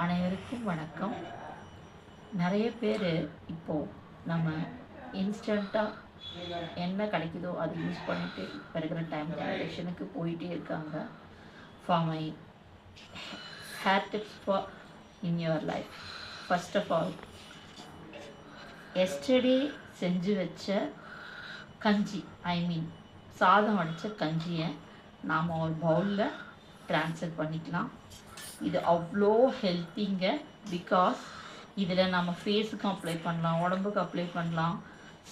அனைவருக்கும் வணக்கம். நிறைய பேர் இப்போது நம்ம இன்ஸ்டண்ட்டாக என்ன கிடைக்குதோ அதை யூஸ் பண்ணிவிட்டு இப்போ இருக்கிற டைம் ஜெனரேஷனுக்கு போயிட்டே இருக்காங்க. For my hair tips for in your life. First of all, yesterday செஞ்சு வச்ச கஞ்சி, சாதம் அடித்த கஞ்சியை நாம் ஒரு பவுலில் ட்ரான்ஸ்ஃபர் பண்ணிக்கலாம். இது அவ்வளோ ஹெல்த்திங்க. பிகாஸ் இதில் நம்ம ஃபேஸுக்கு அப்ளை பண்ணலாம், உடம்புக்கு அப்ளை பண்ணலாம்.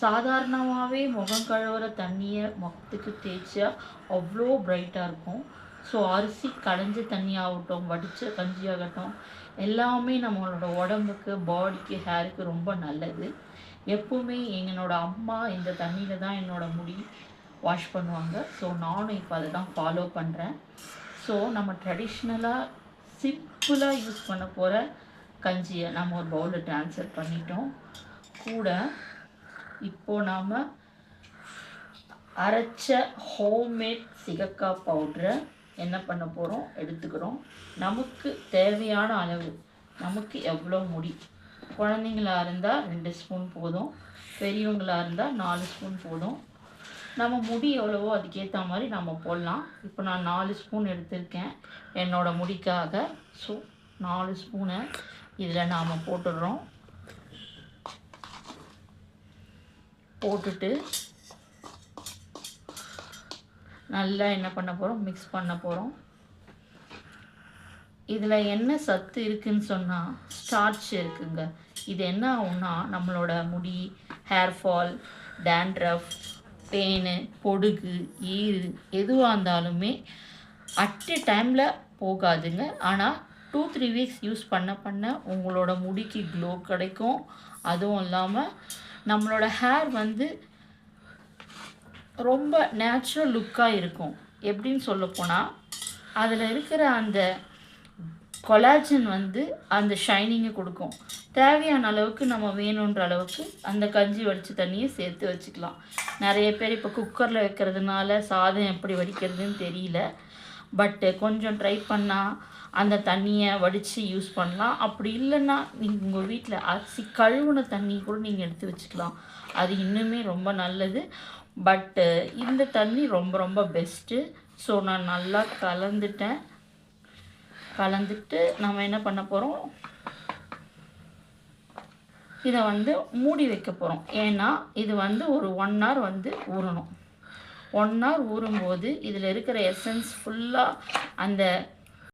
சாதாரணமாகவே முகம் கழுவுற தண்ணியை முகத்துக்கு தேய்ச்சா அவ்வளோ பிரைட்டாக இருக்கும். ஸோ அரிசி கடைஞ்ச தண்ணியாகட்டும், வடித்த கஞ்சியாகட்டும், எல்லாமே நம்மளோட உடம்புக்கு, பாடிக்கு, ஹேருக்கு ரொம்ப நல்லது. எப்போவுமே என்னோட அம்மா இந்த தண்ணியில் தான் என்னோட முடி வாஷ் பண்ணுவாங்க. ஸோ நானும் இப்போ அதை தான் ஃபாலோ பண்ணுறேன். ஸோ நம்ம ட்ரெடிஷ்னலாக சிம்பிளாக யூஸ் பண்ண போகிற கஞ்சியை நம்ம ஒரு பவுலில் ட்ரான்ஸ்ஃபர் பண்ணிட்டோம். கூட இப்போது நாம் அரைச்ச ஹோம்மேட் சிகக்காய் பவுட்ரை என்ன பண்ண போகிறோம், எடுத்துக்கிறோம். நமக்கு தேவையான அளவு, நமக்கு எவ்வளோ முடி, குழந்தைங்களாக இருந்தால் 2 ஸ்பூன் போதும், பெரியவங்களாக இருந்தால் 4 ஸ்பூன் போதும். நம்ம முடி எவ்வளவோ அதுக்கேற்ற மாதிரி நம்ம போடலாம். இப்போ நான் 4 ஸ்பூன் எடுத்திருக்கேன் என்னோடய முடிக்காக. ஸோ 4 ஸ்பூனை இதில் நாம் போட்டுடுறோம். போட்டுட்டு நல்லா என்ன பண்ண போகிறோம், மிக்ஸ் பண்ண போகிறோம். இதில் என்ன சத்து இருக்குதுன்னு சொன்னால் ஸ்டார்ச் இருக்குங்க. இது என்ன ஆகும்னா நம்மளோட முடி, ஹேர் ஃபால், டேண்ட்ரஃப், பேனு, பொடுகு, ஈறு எதுவாக இருந்தாலுமே அட் எ டைமில் போகாதுங்க. ஆனால் 2-3 வீக்ஸ் யூஸ் பண்ண உங்களோட முடிக்கு க்ளோ கிடைக்கும். அதுவும் இல்லாமல் நம்மளோட ஹேர் ரொம்ப நேச்சுரல் லுக்காக இருக்கும். எப்படின்னு சொல்லப்போனால் அதில் இருக்கிற அந்த கொலாஜன் அந்த ஷைனிங்கை கொடுக்கும். தேவையான அளவுக்கு நம்ம வேணுன்ற அளவுக்கு அந்த கஞ்சி வடித்த தண்ணியை சேர்த்து வச்சுக்கலாம். நிறைய பேர் இப்போ குக்கரில் வைக்கிறதுனால சாதம் எப்படி வடிக்கிறதுன்னு தெரியல. பட்டு கொஞ்சம் ட்ரை பண்ணால் அந்த தண்ணியை வடித்து யூஸ் பண்ணலாம். அப்படி இல்லைன்னா நீங்கள் உங்கள் வீட்டில் அரிசி கழுவுன தண்ணி கூட நீங்கள் எடுத்து வச்சுக்கலாம். அது இன்னுமே ரொம்ப நல்லது. பட்டு இந்த தண்ணி ரொம்ப ரொம்ப பெஸ்ட்டு. ஸோ நான் நல்லா கலந்துட்டு நம்ம என்ன பண்ண போகிறோம், இதை மூடி வைக்க போகிறோம். ஏன்னா இது ஒரு 1 hour ஊறணும். 1 hour ஊறும்போது இதில் இருக்கிற எசன்ஸ் ஃபுல்லாக அந்த